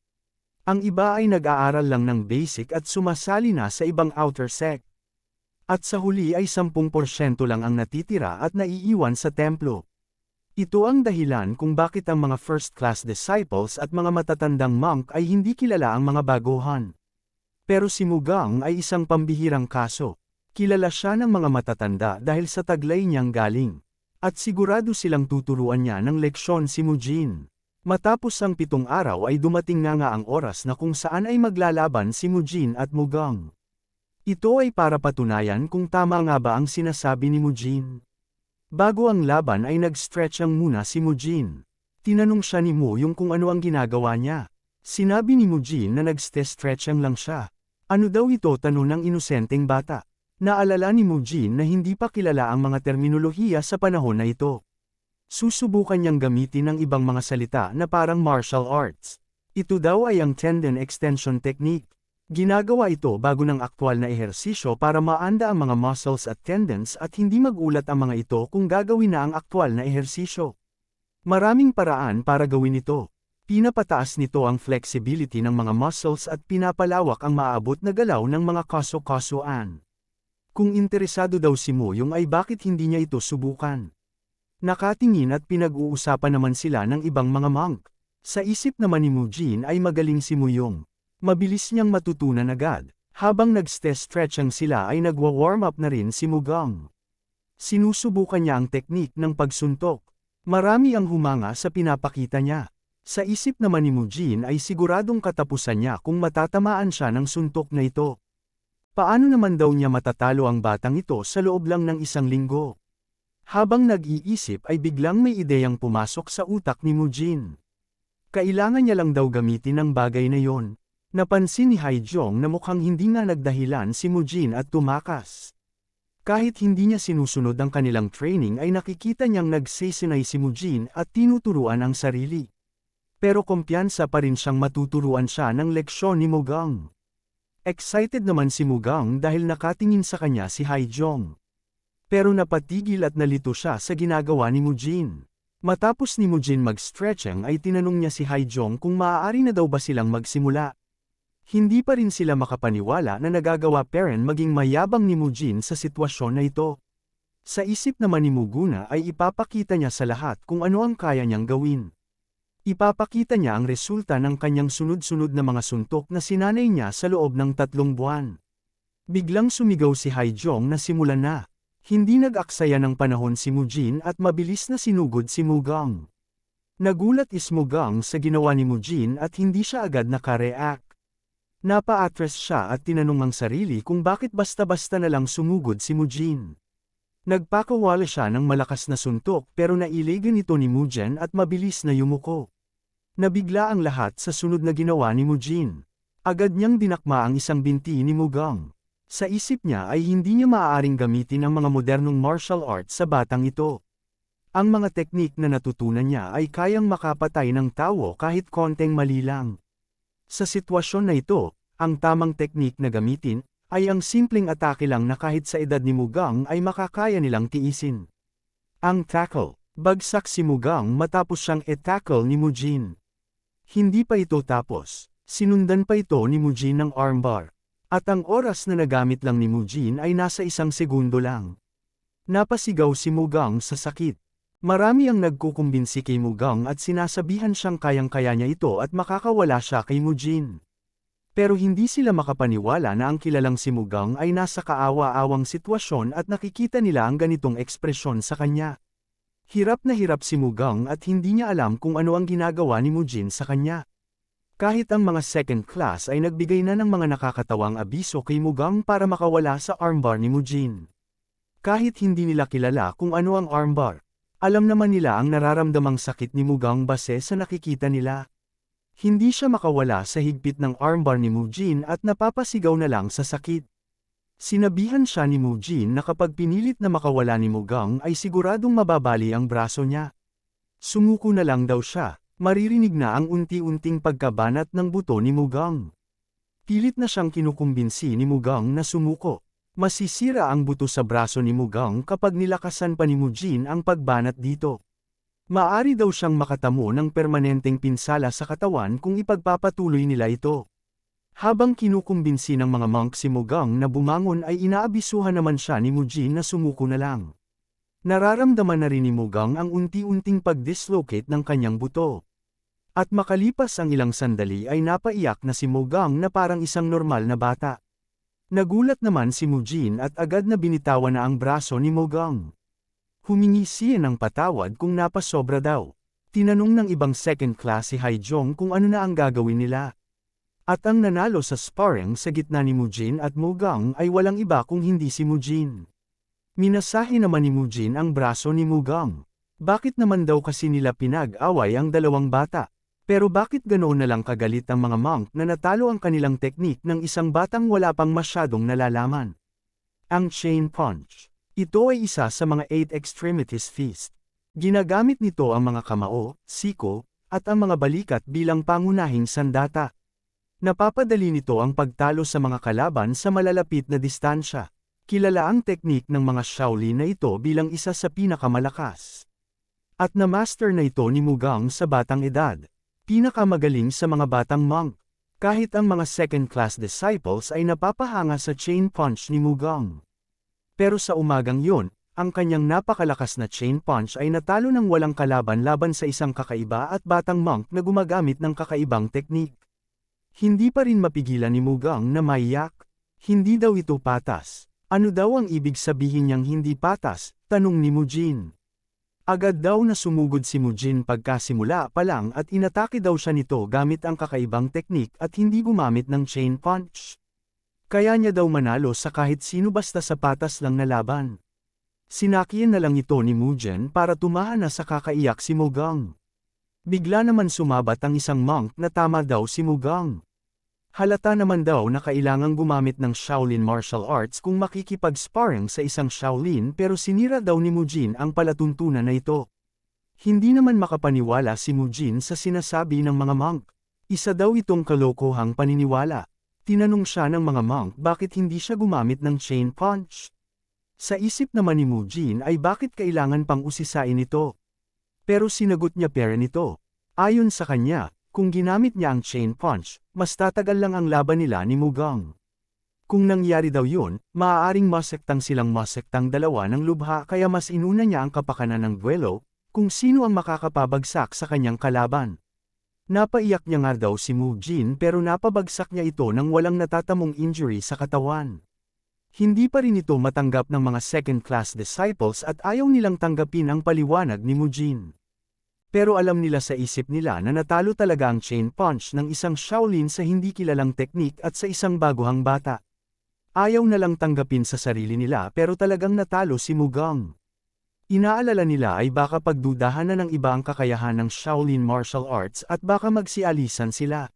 Ang iba ay nag-aaral lang ng basic at sumasali na sa ibang outer sect. At sa huli ay 10% lang ang natitira at naiiwan sa templo. Ito ang dahilan kung bakit ang mga first-class disciples at mga matatandang monk ay hindi kilala ang mga baguhan. Pero si Mugang ay isang pambihirang kaso. Kilala siya ng mga matatanda dahil sa taglay niyang galing. At sigurado silang tuturuan niya ng leksyon si Mujin. Matapos ang 7 araw ay dumating nga ang oras na kung saan ay maglalaban si Mujin at Mugang. Ito ay para patunayan kung tama nga ba ang sinasabi ni Mujin. Bago ang laban ay nag-stretchang muna si Mujin. Tinanong siya ni Mo yung kung ano ang ginagawa niya. Sinabi ni Mujin na nag-stretchang lang siya. Ano daw ito, tanong ng inosenteng bata. Naalala ni Mujin na hindi pa kilala ang mga terminolohiya sa panahon na ito. Susubukan niyang gamitin ang ibang mga salita na parang martial arts. Ito daw ay ang tendon extension technique. Ginagawa ito bago ng aktwal na ehersisyo para maanda ang mga muscles at tendons at hindi magulat ang mga ito kung gagawin na ang aktwal na ehersisyo. Maraming paraan para gawin ito. Pinapataas nito ang flexibility ng mga muscles at pinapalawak ang maaabot na galaw ng mga kaso-kasuan. Kung interesado daw si Moyong ay bakit hindi niya ito subukan? Nakatingin at pinag-uusapan naman sila ng ibang mga monk. Sa isip naman ni Mujin ay magaling si Moyong. Mabilis niyang matutunan agad. Habang nag-stretching sila ay nagwa-warm up na rin si Mugang. Sinusubukan niya ang teknik ng pagsuntok. Marami ang humanga sa pinapakita niya. Sa isip naman ni Mujin ay siguradong katapusan niya kung matatamaan siya ng suntok na ito. Paano naman daw niya matatalo ang batang ito sa loob lang ng 1 linggo? Habang nag-iisip ay biglang may ideyang pumasok sa utak ni Mujin. Kailangan niya lang daw gamitin ang bagay na yon. Napansin ni Haijong na mukhang hindi nga nagdahilan si Mujin at tumakas. Kahit hindi niya sinusunod ang kanilang training ay nakikita niyang nagsesenay si Mujin at tinuturuan ang sarili. Pero kumpiyansa pa rin siyang matuturuan siya ng leksyon ni Mugang. Excited naman si Mugang dahil nakatingin sa kanya si Haijong. Pero napatigil at nalito siya sa ginagawa ni Mujin. Matapos ni Mujin mag-stretching ay tinanong niya si Haijong kung maaari na daw ba silang magsimula. Hindi pa rin sila makapaniwala na nagagawa pa rin maging mayabang ni Mujin sa sitwasyon na ito. Sa isip naman ni Muguna ay ipapakita niya sa lahat kung ano ang kaya niyang gawin. Ipapakita niya ang resulta ng kanyang sunod-sunod na mga suntok na sinanay niya sa loob ng 3 buwan. Biglang sumigaw si Haijong na simulan na. Hindi nag-aksaya ng panahon si Mujin at mabilis na sinugod si Mugang. Nagulat Mugang sa ginawa ni Mujin at hindi siya agad nakareact. Napa-atras siya at tinanong ang sarili kung bakit basta-basta na lang sumugod si Mujin. Nagpakawala siya ng malakas na suntok pero nailigan ito ni Mujin at mabilis na yumuko. Nabigla ang lahat sa sunod na ginawa ni Mujin. Agad niyang dinakma ang isang binti ni Mugang. Sa isip niya ay hindi niya maaaring gamitin ang mga modernong martial arts sa batang ito. Ang mga teknik na natutunan niya ay kayang makapatay ng tao kahit konteng mali lang. Sa sitwasyon na ito, ang tamang teknik na gamitin ay ang simpleng atake lang na kahit sa edad ni Mugang ay makakaya nilang tiisin. Ang tackle. Bagsak si Mugang matapos siyang e-tackle ni Mujin. Hindi pa ito tapos. Sinundan pa ito ni Mujin ng armbar. At ang oras na nagamit lang ni Mujin ay nasa 1 segundo lang. Napasigaw si Mugang sa sakit. Marami ang nagkukumbinsi kay Mugang at sinasabihan siyang kayang-kaya niya ito at makakawala siya kay Mujin. Pero hindi sila makapaniwala na ang kilalang si Mugang ay nasa kaawa-awang sitwasyon at nakikita nila ang ganitong ekspresyon sa kanya. Hirap na hirap si Mugang at hindi niya alam kung ano ang ginagawa ni Mujin sa kanya. Kahit ang mga second class ay nagbigay na ng mga nakakatawang abiso kay Mugang para makawala sa armbar ni Mujin. Kahit hindi nila kilala kung ano ang armbar, alam naman nila ang nararamdamang sakit ni Mugang base sa nakikita nila. Hindi siya makawala sa higpit ng armbar ni Mujin at napapasigaw na lang sa sakit. Sinabihan siya ni Mujin na kapag pinilit na makawala ni Mugang ay siguradong mababali ang braso niya. Sumuko na lang daw siya, maririnig na ang unti-unting pagkabanat ng buto ni Mugang. Pilit na siyang kinukumbinsi ni Mugang na sumuko. Masisira ang buto sa braso ni Mugang kapag nilakasan pa ni Mujin ang pagbanat dito. Maari daw siyang makatamo ng permanenteng pinsala sa katawan kung ipagpapatuloy nila ito. Habang kinukumbinsi ng mga monk si Mugang na bumangon ay inaabisuhan naman siya ni Mujin na sumuko na lang. Nararamdaman na rin ni Mugang ang unti-unting pag-dislocate ng kanyang buto. At makalipas ang ilang sandali ay napaiyak na si Mugang na parang isang normal na bata. Nagulat naman si Mujin at agad na binitawan na ang braso ni Mugang. Humingi siya ng patawad kung napasobra daw. Tinanong ng ibang second class si Haijong kung ano na ang gagawin nila. At ang nanalo sa sparring sa gitna ni Mujin at Mugang ay walang iba kung hindi si Mujin. Minasahe naman ni Mujin ang braso ni Mugang. Bakit naman daw kasi nila pinag-away ang dalawang bata? Pero bakit ganoon na lang kagalit ang mga monk na natalo ang kanilang teknik ng isang batang wala pang masyadong nalalaman? Ang chain punch. Ito ay isa sa mga 8 extremities fist. Ginagamit nito ang mga kamao, siko, at ang mga balikat bilang pangunahing sandata. Napapadali nito ang pagtalo sa mga kalaban sa malalapit na distansya. Kilala ang teknik ng mga Shaolin na ito bilang isa sa pinakamalakas. At na-master na ito ni Mugang sa batang edad. Pinakamagaling sa mga batang monk. Kahit ang mga second-class disciples ay napapahanga sa chain punch ni Mugang. Pero sa umagang yon, ang kanyang napakalakas na chain punch ay natalo ng walang kalaban laban sa isang kakaiba at batang monk na gumagamit ng kakaibang teknik. Hindi pa rin mapigilan ni Mugang na maiyak. Hindi daw ito patas. Ano daw ang ibig sabihin niyang hindi patas? Tanong ni Mujin. Agad daw na sumugod si Mujin pagkasimula pa lang at inatake daw siya nito gamit ang kakaibang teknik at hindi gumamit ng chain punch. Kaya niya daw manalo sa kahit sino basta sa patas lang na laban. Sinakian na lang ito ni Mujin para tumahan na sa kakaiyak si Mugang. Bigla naman sumabat ang isang monk na tama daw si Mugang. Halata naman daw na kailangang gumamit ng Shaolin martial arts kung makikipag-sparring sa isang Shaolin pero sinira daw ni Mujin ang palatuntunan na ito. Hindi naman makapaniwala si Mujin sa sinasabi ng mga monk. Isa daw itong kalokohang paniniwala. Tinanong siya ng mga monk bakit hindi siya gumamit ng chain punch. Sa isip naman ni Mujin ay bakit kailangan pang usisain ito. Pero sinagot niya pera nito. Ayon sa kanya, kung ginamit niya ang chain punch, mas tatagal lang ang laban nila ni Mugang. Kung nangyari daw yun, maaaring masektang silang masektang dalawa ng lubha kaya mas inuna niya ang kapakanan ng duelo, kung sino ang makakapabagsak sa kanyang kalaban. Napaiyak niya nga daw si Mujin pero napabagsak niya ito nang walang natatamong injury sa katawan. Hindi pa rin ito matanggap ng mga second-class disciples at ayaw nilang tanggapin ang paliwanag ni Mujin. Pero alam nila sa isip nila na natalo talaga ang chain punch ng isang Shaolin sa hindi kilalang teknik at sa isang baguhang bata. Ayaw na lang tanggapin sa sarili nila pero talagang natalo si Mugang. Inaalala nila ay baka pagdudahan na ng iba ang kakayahan ng Shaolin martial arts at baka magsialisan sila.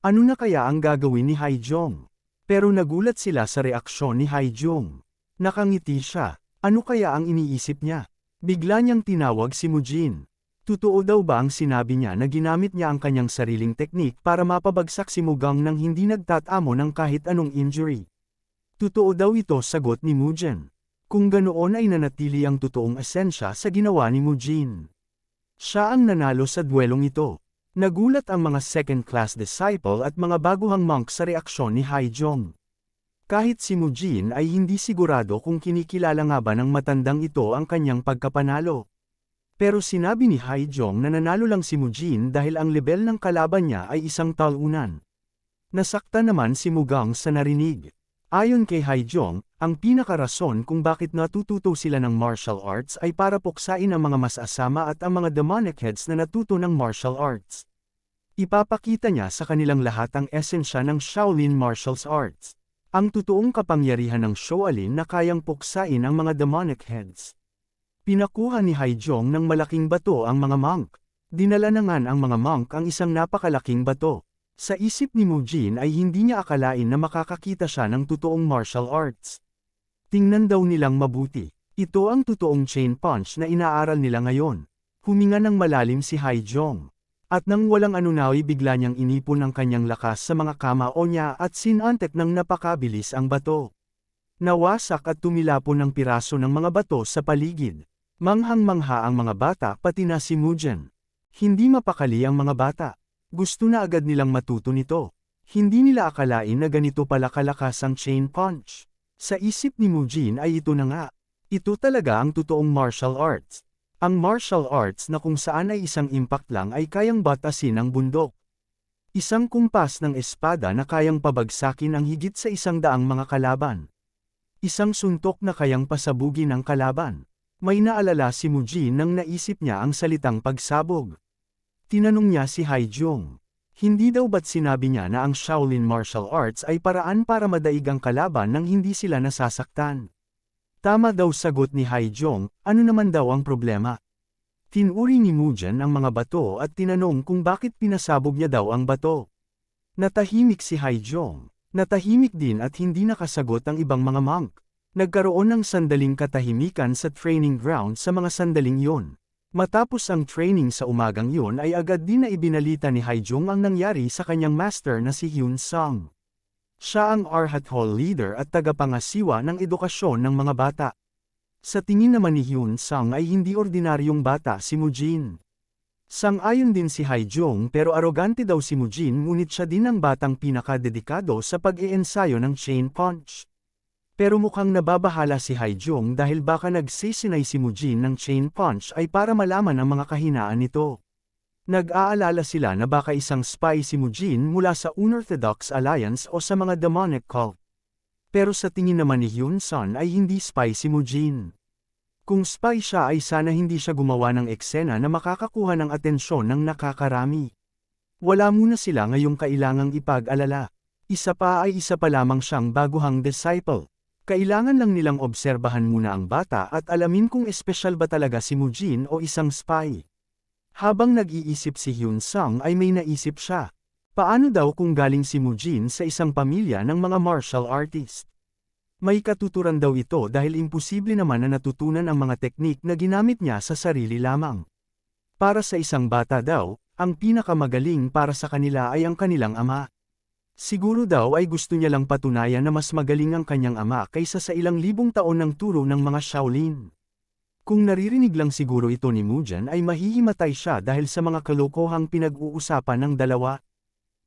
Ano na kaya ang gagawin ni Haijong? Pero nagulat sila sa reaksyon ni Haijong. Nakangiti siya. Ano kaya ang iniisip niya? Bigla niyang tinawag si Mujin. Totoo daw ba ang sinabi niya na ginamit niya ang kanyang sariling teknik para mapabagsak si Mugang nang hindi nagtatamo ng kahit anong injury? Totoo daw ito, sagot ni Mujin. Kung ganoon ay nanatili ang totoong esensya sa ginawa ni Mujin. Siya ang nanalo sa duelong ito. Nagulat ang mga second-class disciple at mga baguhang monk sa reaksyon ni Haijong. Kahit si Mujin ay hindi sigurado kung kinikilala nga ba ng matandang ito ang kanyang pagkapanalo. Pero sinabi ni Haijong na nanalo lang si Mujin dahil ang level ng kalaban niya ay isang talunan. Nasakta naman si Mugang sa narinig. Ayon kay Haijong, ang pinakarason kung bakit natututo sila ng martial arts ay para puksain ang mga masasama at ang mga demonic heads na natuto ng martial arts. Ipapakita niya sa kanilang lahat ang esensya ng Shaolin martial arts. Ang totoong kapangyarihan ng Shaolin na kayang puksain ang mga demonic heads. Pinakuha ni Haijong ng malaking bato ang mga monk. Dinala na nga ang mga monk ang isang napakalaking bato. Sa isip ni Mujin ay hindi niya akalain na makakakita siya ng totoong martial arts. Tingnan daw nilang mabuti. Ito ang totoong chain punch na inaaral nila ngayon. Huminga ng malalim si Haijong. At nang walang anunawi bigla niyang inipon ang kanyang lakas sa mga kamao niya at sinantek ng napakabilis ang bato. Nawasak at tumilapon ng piraso ng mga bato sa paligid. Manghang-mangha ang mga bata pati na si Mujin. Hindi mapakali ang mga bata. Gusto na agad nilang matuto nito. Hindi nila akalain na ganito pala kalakas ang chain punch. Sa isip ni Mujin ay ito na nga. Ito talaga ang totoong martial arts. Ang martial arts na kung saan ay isang impact lang ay kayang batasin ang bundok. Isang kumpas ng espada na kayang pabagsakin ang higit sa 100 mga kalaban. Isang suntok na kayang pasabugin ang kalaban. May naalala si Mujin nang naisip niya ang salitang pagsabog. Tinanong niya si Haijong. Hindi daw ba't sinabi niya na ang Shaolin martial arts ay paraan para madaig ang kalaban nang hindi sila nasasaktan? Tama daw, sagot ni Haijong. Ano naman daw ang problema? Tinuri ni Mujin ang mga bato at tinanong kung bakit pinasabog niya daw ang bato. Natahimik si Haijong. Natahimik din at hindi nakasagot ang ibang mga monk. Nagkaroon ng sandaling katahimikan sa training ground sa mga sandaling yon. Matapos ang training sa umagang yun ay agad din na ibinalita ni Haijong ang nangyari sa kanyang master na si Hyun Sung. Siya ang Arhat Hall leader at tagapangasiwa ng edukasyon ng mga bata. Sa tingin naman ni Hyun Sung ay hindi ordinaryong bata si Mujin. Sang-ayon din si Haijong pero arogante daw si Mujin ngunit siya din ang batang pinakadedikado sa pag-iensayo ng chain punch. Pero mukhang nababahala si Haijong dahil baka nagsisinay si Mujin ng chain punch ay para malaman ang mga kahinaan nito. Nag-aalala sila na baka isang spy si Mujin mula sa Unorthodox Alliance o sa mga demonic cult. Pero sa tingin naman ni Hyun Sung ay hindi spy si Mujin. Kung spy siya ay sana hindi siya gumawa ng eksena na makakakuha ng atensyon ng nakakarami. Wala muna sila ngayong kailangang ipag-alala. Isa pa lamang siyang baguhang disciple. Kailangan lang nilang obserbahan muna ang bata at alamin kung espesyal ba talaga si Mujin o isang spy. Habang nag-iisip si Hyun Sung ay may naisip siya. Paano daw kung galing si Mujin sa isang pamilya ng mga martial artist? May katuturan daw ito dahil imposible naman na natutunan ang mga teknik na ginamit niya sa sarili lamang. Para sa isang bata daw, ang pinakamagaling para sa kanila ay ang kanilang ama. Siguro daw ay gusto niya lang patunayan na mas magaling ang kanyang ama kaysa sa ilang libong taon ng turo ng mga Shaolin. Kung naririnig lang siguro ito ni Mujin ay mahihimatay siya dahil sa mga kalokohang pinag-uusapan ng dalawa.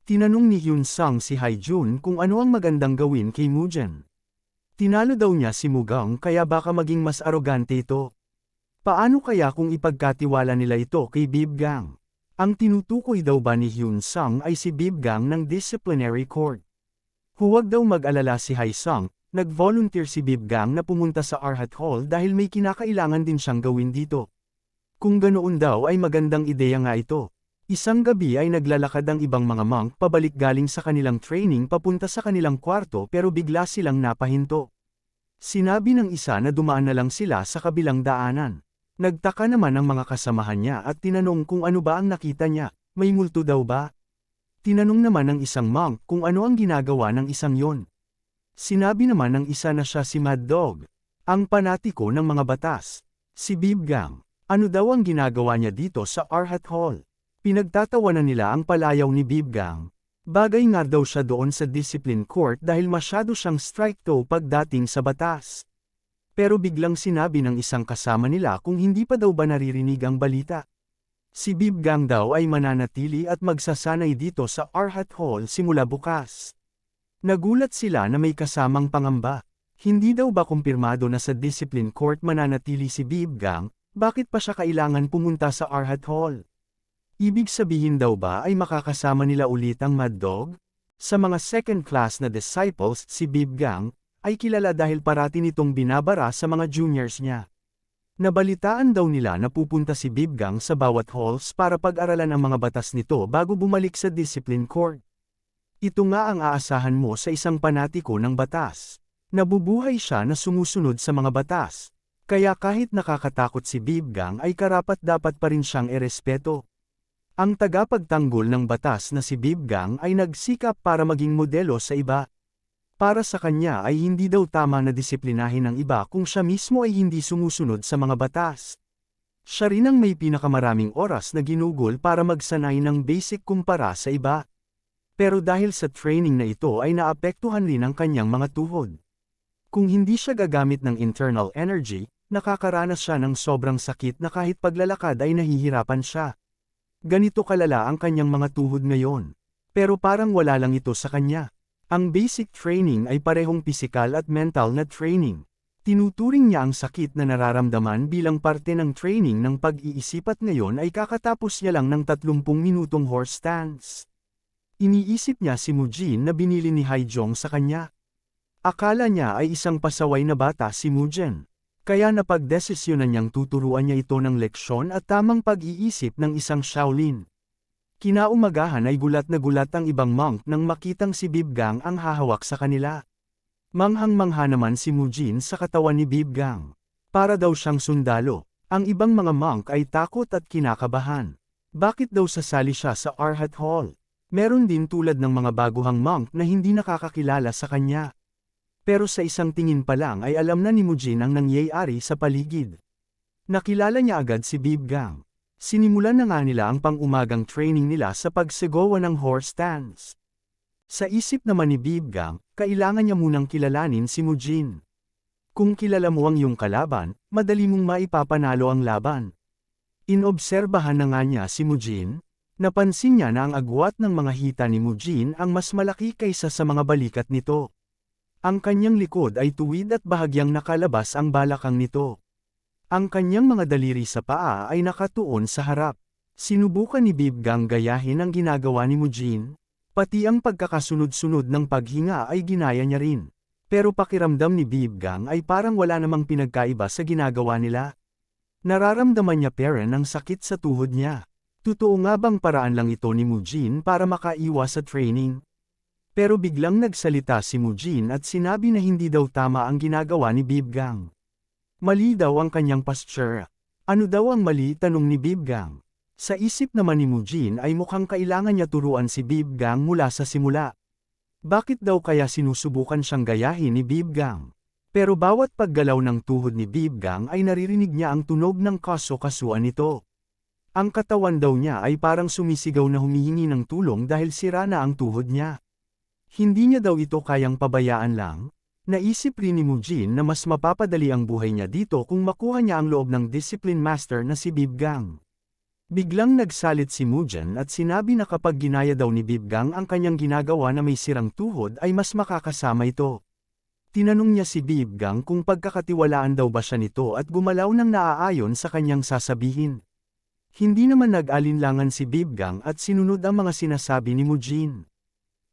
Tinanong ni Hyun Sung si Haijun kung ano ang magandang gawin kay Mujin. Tinalo daw niya si Mugang kaya baka maging mas arogante ito. Paano kaya kung ipagkatiwala nila ito kay Bibgang? Ang tinutukoy daw ba ni Hyun Sung ay si Bibgang ng disciplinary court. Huwag daw mag-alala si Haijong, Nag-volunteer si Bibgang na pumunta sa Arhat Hall dahil may kinakailangan din siyang gawin dito. Kung ganoon daw ay magandang ideya nga ito. Isang gabi ay naglalakad ang ibang mga monk pabalik galing sa kanilang training papunta sa kanilang kwarto pero bigla silang napahinto. Sinabi ng isa na dumaan na lang sila sa kabilang daanan. Nagtaka naman ang mga kasamahan niya at tinanong kung ano ba ang nakita niya, may multo daw ba? Tinanong naman ng isang monk kung ano ang ginagawa ng isang yon. Sinabi naman ng isa na siya si Mad Dog, ang panatiko ng mga batas. Si Bibgang, ano daw ang ginagawa niya dito sa Arhat Hall? Pinagtatawanan nila ang palayaw ni Bibgang. Bagay nga daw siya doon sa discipline court dahil masyado siyang stricto pagdating sa batas. Pero biglang sinabi ng isang kasama nila kung hindi pa daw ba naririnig ang balita. Si Bibgang daw ay mananatili at magsasanay dito sa Arhat Hall simula bukas. Nagulat sila na may kasamang pangamba. Hindi daw ba kumpirmado na sa discipline court mananatili si Bibgang, bakit pa siya kailangan pumunta sa Arhat Hall? Ibig sabihin daw ba ay makakasama nila ulit ang Mad Dog? Sa mga second class na disciples, si Bibgang ay kilala dahil parati nitong binabara sa mga juniors niya. Nabalitaan daw nila na pupunta si Bibgang sa bawat halls para pag-aralan ang mga batas nito bago bumalik sa discipline court. Ito nga ang aasahan mo sa isang panatiko ng batas. Nabubuhay siya na sumusunod sa mga batas. Kaya kahit nakakatakot si Bibgang ay karapat-dapat pa rin siyang irespeto. Ang tagapagtanggol ng batas na si Bibgang ay nagsikap para maging modelo sa iba. Para sa kanya ay hindi daw tama na disiplinahin ang iba kung siya mismo ay hindi sumusunod sa mga batas. Siya rin ang may pinakamaraming oras na ginugol para magsanay ng basic kumpara sa iba. Pero dahil sa training na ito ay naapektuhan rin ang kanyang mga tuhod. Kung hindi siya gagamit ng internal energy, nakakaranas siya ng sobrang sakit na kahit paglalakad ay nahihirapan siya. Ganito kalala ang kanyang mga tuhod ngayon. Pero parang wala lang ito sa kanya. Ang basic training ay parehong pisikal at mental na training. Tinuturing niya ang sakit na nararamdaman bilang parte ng training ng pag-iisip at ngayon ay kakatapos niya lang ng 30 minutong horse stance. Iniisip niya si Mujin na binili ni Haijong sa kanya. Akala niya ay isang pasaway na bata si Mujin. Kaya napagdesisyonan niyang tuturuan niya ito ng leksyon at tamang pag-iisip ng isang Shaolin. Kinaumagahan ay gulat na gulat ang ibang monk nang makitang si Bibgang ang hahawak sa kanila. Manghang-mangha naman si Mujin sa katawan ni Bibgang. Para daw siyang sundalo. Ang ibang mga monk ay takot at kinakabahan. Bakit daw sasali siya sa Arhat Hall? Meron din tulad ng mga baguhang monk na hindi nakakakilala sa kanya. Pero sa isang tingin pa lang ay alam na ni Mujin ang nangyayari sa paligid. Nakilala niya agad si Bibgang. Sinimulan na nga nila ang pang-umagang training nila sa pagsigawa ng horse stance. Sa isip naman ni Bibgang, kailangan niya munang kilalanin si Mujin. Kung kilala mo ang iyong kalaban, madali mong maipapanalo ang laban. Inobserbahan na nga niya si Mujin. Napansin niya na ang agwat ng mga hita ni Mujin ang mas malaki kaysa sa mga balikat nito. Ang kanyang likod ay tuwid at bahagyang nakalabas ang balakang nito. Ang kanyang mga daliri sa paa ay nakatuon sa harap. Sinubukan ni Bibgang gayahin ang ginagawa ni Mujin. Pati ang pagkakasunod-sunod ng paghinga ay ginaya niya rin. Pero pakiramdam ni Bibgang ay parang wala namang pinagkaiba sa ginagawa nila. Nararamdaman niya peren ang sakit sa tuhod niya. Totoo nga bang paraan lang ito ni Mujin para makaiwas sa training? Pero biglang nagsalita si Mujin at sinabi na hindi daw tama ang ginagawa ni Bibgang. Mali daw ang kanyang posture. Ano daw ang mali, tanong ni Bibgang. Sa isip naman ni Mujin ay mukhang kailangan niya turuan si Bibgang mula sa simula. Bakit daw kaya sinusubukan siyang gayahin ni Bibgang? Pero bawat paggalaw ng tuhod ni Bibgang ay naririnig niya ang tunog ng kaso-kasuan nito. Ang katawan daw niya ay parang sumisigaw na humihingi ng tulong dahil sira na ang tuhod niya. Hindi niya daw ito kayang pabayaan lang. Naisip rin ni Mujin na mas mapapadali ang buhay niya dito kung makuha niya ang loob ng discipline master na si Bibgang. Biglang nagsalit si Mujin at sinabi na kapag ginaya daw ni Bibgang ang kanyang ginagawa na may sirang tuhod ay mas makakasama ito. Tinanong niya si Bibgang kung pagkakatiwalaan daw ba siya nito at gumalaw ng naaayon sa kanyang sasabihin. Hindi naman nag-alinlangan si Bibgang at sinunod ang mga sinasabi ni Mujin.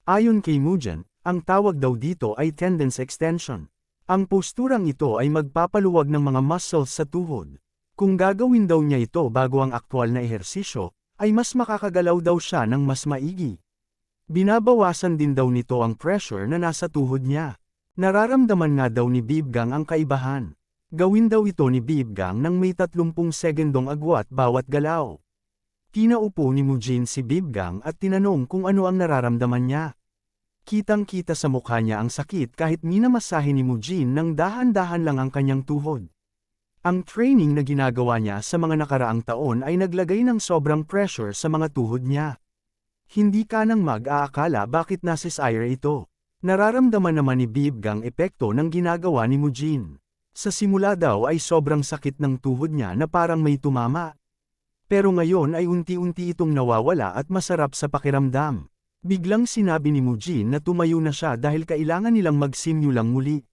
Ayon kay Mujin, ang tawag daw dito ay tendons extension. Ang posturang ito ay magpapaluwag ng mga muscles sa tuhod. Kung gagawin daw niya ito bago ang aktwal na ehersisyo, ay mas makakagalaw daw siya ng mas maigi. Binabawasan din daw nito ang pressure na nasa tuhod niya. Nararamdaman nga daw ni Bibgang ang kaibahan. Gawin daw ito ni Bibgang nang may 30 segundong agwat bawat galaw. Pinaupo ni Mujin si Bibgang at tinanong kung ano ang nararamdaman niya. Kitang-kita sa mukha niya ang sakit kahit minamasahe ni Mujin nang dahan-dahan lang ang kanyang tuhod. Ang training na ginagawa niya sa mga nakaraang taon ay naglagay ng sobrang pressure sa mga tuhod niya. Hindi ka nang mag-aakala bakit nasisire ito. Nararamdaman naman ni Bibgang epekto ng ginagawa ni Mujin. Sa simula daw ay sobrang sakit ng tuhod niya na parang may tumama. Pero ngayon ay unti-unti itong nawawala at masarap sa pakiramdam. Biglang sinabi ni Mujin na tumayo na siya dahil kailangan nilang mag-simulang muli.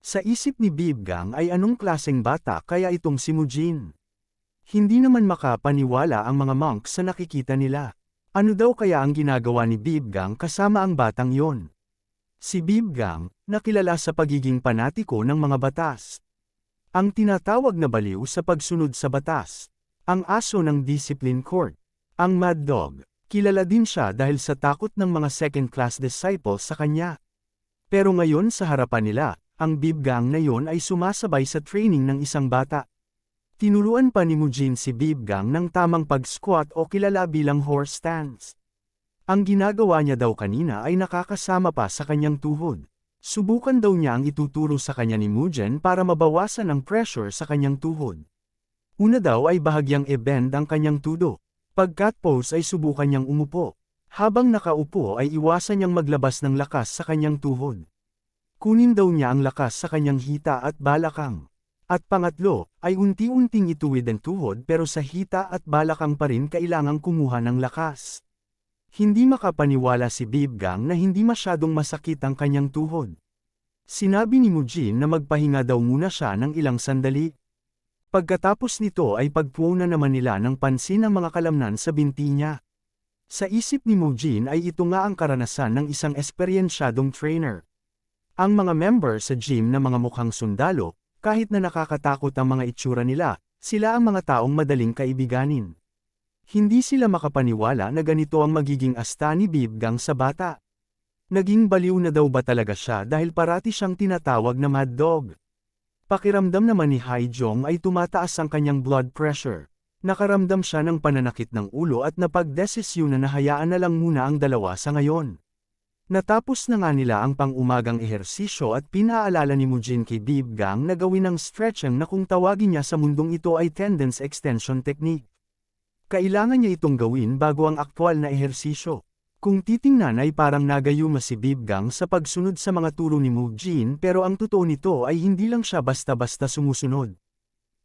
Sa isip ni Bibgang ay anong klaseng bata kaya itong si Mujin. Hindi naman makapaniwala ang mga monks sa nakikita nila. Ano daw kaya ang ginagawa ni Bibgang kasama ang batang yon? Si Bibgang, nakilala sa pagiging panatiko ng mga batas. Ang tinatawag na baliw sa pagsunod sa batas. Ang aso ng discipline court. Ang mad dog. Kilala din siya dahil sa takot ng mga second-class disciples sa kanya. Pero ngayon sa harapan nila, ang Bibgang na yon ay sumasabay sa training ng isang bata. Tinuruan pa ni Mujin si Bibgang ng tamang pag-squat o kilala bilang horse stance. Ang ginagawa niya daw kanina ay nakakasama pa sa kanyang tuhod. Subukan daw niya ang ituturo sa kanya ni Mujin para mabawasan ang pressure sa kanyang tuhod. Una daw ay bahagyang i-bend ang kanyang tudo. Pag cat pose ay subukan niyang umupo. Habang nakaupo ay iwasan niyang maglabas ng lakas sa kanyang tuhod. Kunin daw niya ang lakas sa kanyang hita at balakang. At pangatlo, ay unti-unting ituwid ang tuhod pero sa hita at balakang pa rin kailangang kumuha ng lakas. Hindi makapaniwala si Bibgang na hindi masyadong masakit ang kanyang tuhod. Sinabi ni Mujin na magpahinga daw muna siya ng ilang sandali. Pagkatapos nito ay pagpuunan naman nila ng pansin ang mga kalamnan sa binti niya. Sa isip ni Mujin ay ito nga ang karanasan ng isang esperyensyadong trainer. Ang mga member sa gym na mga mukhang sundalo, kahit na nakakatakot ang mga itsura nila, sila ang mga taong madaling kaibiganin. Hindi sila makapaniwala na ganito ang magiging asta ni Bibgang sa bata. Naging baliw na daw ba talaga siya dahil parati siyang tinatawag na mad dog. Pakiramdam naman ni Haijong ay tumataas ang kanyang blood pressure. Nakaramdam siya ng pananakit ng ulo at napagdesisyon na hayaan na lang muna ang dalawa sa ngayon. Natapos na nga nila ang pang-umagang ehersisyo at pinaalala ni Mujin kay Bibgang na gawin ang stretching na kung tawagin niya sa mundong ito ay tendons extension technique. Kailangan niya itong gawin bago ang aktwal na ehersisyo. Kung titingnan ay parang nagayuma si Bibgang sa pagsunod sa mga turo ni Mujin pero ang totoo nito ay hindi lang siya basta-basta sumusunod.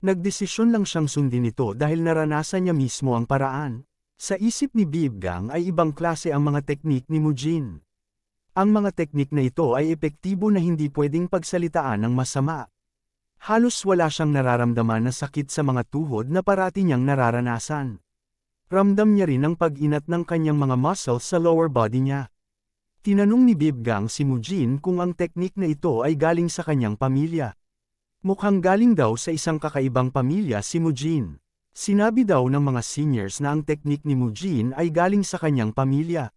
Nagdesisyon lang siyang sundin ito dahil naranasan niya mismo ang paraan. Sa isip ni Bibgang ay ibang klase ang mga teknik ni Mujin. Ang mga teknik na ito ay epektibo na hindi pwedeng pagsalitaan ng masama. Halos wala siyang nararamdaman na sakit sa mga tuhod na parati niyang nararanasan. Ramdam niya rin ang pag-inat ng kanyang mga muscles sa lower body niya. Tinanong ni Bibgang si Mujin kung ang teknik na ito ay galing sa kanyang pamilya. Mukhang galing daw sa isang kakaibang pamilya si Mujin. Sinabi daw ng mga seniors na ang teknik ni Mujin ay galing sa kanyang pamilya.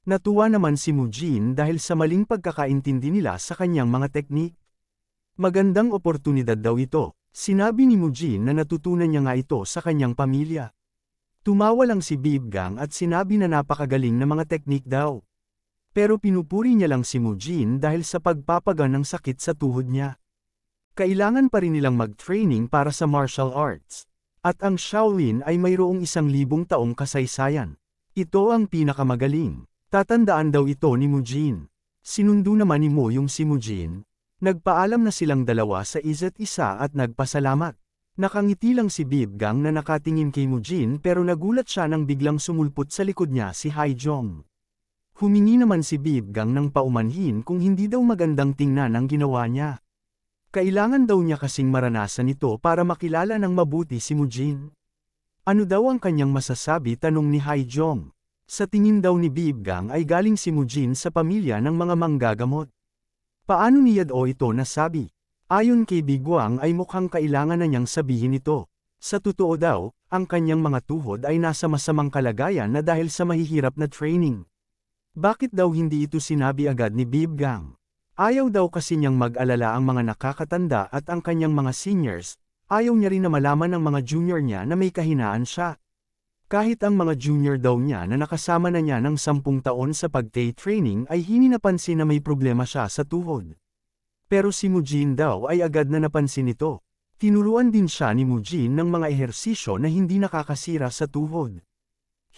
Natuwa naman si Mujin dahil sa maling pagkakaintindi nila sa kanyang mga teknik. Magandang oportunidad daw ito. Sinabi ni Mujin na natutunan niya nga ito sa kanyang pamilya. Tumawa lang si Bibgang at sinabi na napakagaling na mga teknik daw. Pero pinupuri niya lang si Mujin dahil sa pagpapaga ng sakit sa tuhod niya. Kailangan pa rin nilang mag-training para sa martial arts. At ang Shaolin ay mayroong 1,000 taong kasaysayan. Ito ang pinakamagaling. Tatandaan daw ito ni Mujin. Sinundo naman ni Mo yung si Mujin. Nagpaalam na silang dalawa sa isa't isa at nagpasalamat. Nakangiti lang si Bibgang na nakatingin kay Mujin pero nagulat siya nang biglang sumulpot sa likod niya si Haijong. Humingi naman si Bibgang ng paumanhin kung hindi daw magandang tingnan ang ginawa niya. Kailangan daw niya kasing maranasan ito para makilala ng mabuti si Mujin. Ano daw ang kanyang masasabi, tanong ni Haijong. Sa tingin daw ni Bibgang ay galing si Mujin sa pamilya ng mga manggagamot. Paano ni Yadao ito nasabi? Ayon kay Biguang ay mukhang kailangan na niyang sabihin ito. Sa totoo daw, ang kanyang mga tuhod ay nasa masamang kalagayan na dahil sa mahihirap na training. Bakit daw hindi ito sinabi agad ni Bibgang? Ayaw daw kasi niyang mag-alala ang mga nakakatanda at ang kanyang mga seniors, ayaw niya rin na malaman ng mga junior niya na may kahinaan siya. Kahit ang mga junior daw niya na nakasama na niya ng 10 taon sa pag-training ay hindi napansin na may problema siya sa tuhod. Pero si Mujin daw ay agad na napansin ito. Tinuruan din siya ni Mujin ng mga ehersisyo na hindi nakakasira sa tuhod.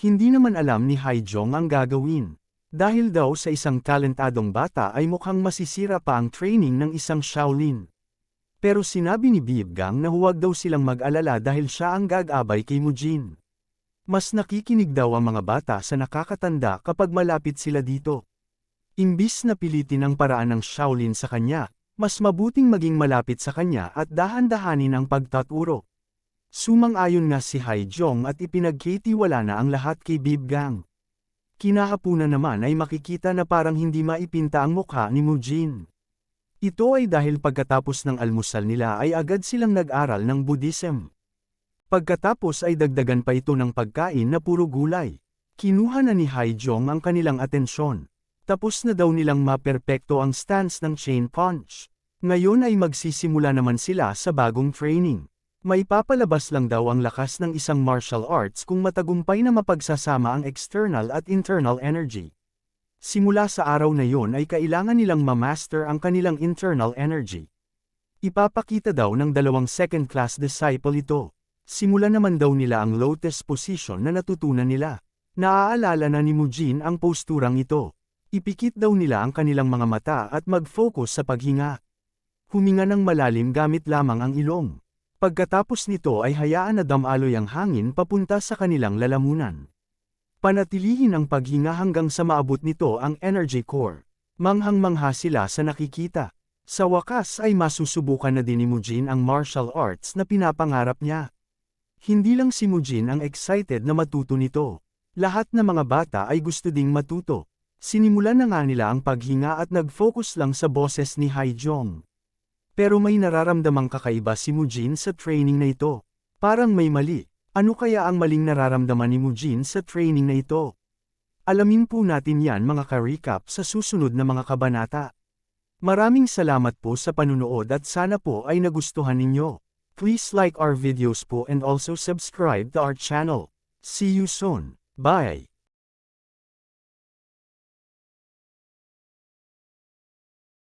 Hindi naman alam ni Haijong ang gagawin. Dahil daw sa isang talentadong bata ay mukhang masisira pa ang training ng isang Shaolin. Pero sinabi ni Bibgang na huwag daw silang mag-alala dahil siya ang gagabay kay Mujin. Mas nakikinig daw ang mga bata sa nakakatanda kapag malapit sila dito. Imbis na pilitin ang paraan ng Shaolin sa kanya, mas mabuting maging malapit sa kanya at dahan-dahanin ang pagtaturo. Sumang-ayon nga si Haijong at ipinagkatiwala na ang lahat kay Bibgang. Kinahapunan naman ay makikita na parang hindi maipinta ang mukha ni Mujin. Ito ay dahil pagkatapos ng almusal nila ay agad silang nag-aral ng Buddhism. Pagkatapos ay dagdagan pa ito ng pagkain na puro gulay. Kinuha na ni Haijong ang kanilang atensyon. Tapos na daw nilang maperpekto ang stance ng chain punch. Ngayon ay magsisimula naman sila sa bagong training. May papalabas lang daw ang lakas ng isang martial arts kung matagumpay na mapagsasama ang external at internal energy. Simula sa araw na yon ay kailangan nilang ma-master ang kanilang internal energy. Ipapakita daw ng 2 second-class disciple ito. Simulan naman daw nila ang lotus position na natutunan nila. Naaalala na ni Mujin ang posturang ito. Ipikit daw nila ang kanilang mga mata at mag-focus sa paghinga. Huminga ng malalim gamit lamang ang ilong. Pagkatapos nito ay hayaan na damaloy ang hangin papunta sa kanilang lalamunan. Panatilihin ang paghinga hanggang sa maabot nito ang energy core. Manghang-mangha sila sa nakikita. Sa wakas ay masusubukan na din ni Mujin ang martial arts na pinapangarap niya. Hindi lang si Mujin ang excited na matuto nito. Lahat ng mga bata ay gusto ding matuto. Sinimulan na nga nila ang paghinga at nag-focus lang sa boses ni Haijong. Pero may nararamdamang kakaiba si Mujin sa training na ito. Parang may mali. Ano kaya ang maling nararamdaman ni Mujin sa training na ito? Alamin po natin yan mga ka-recap sa susunod na mga kabanata. Maraming salamat po sa panunood at sana po ay nagustuhan ninyo. Please like our videos po and also subscribe to our channel. See you soon. Bye!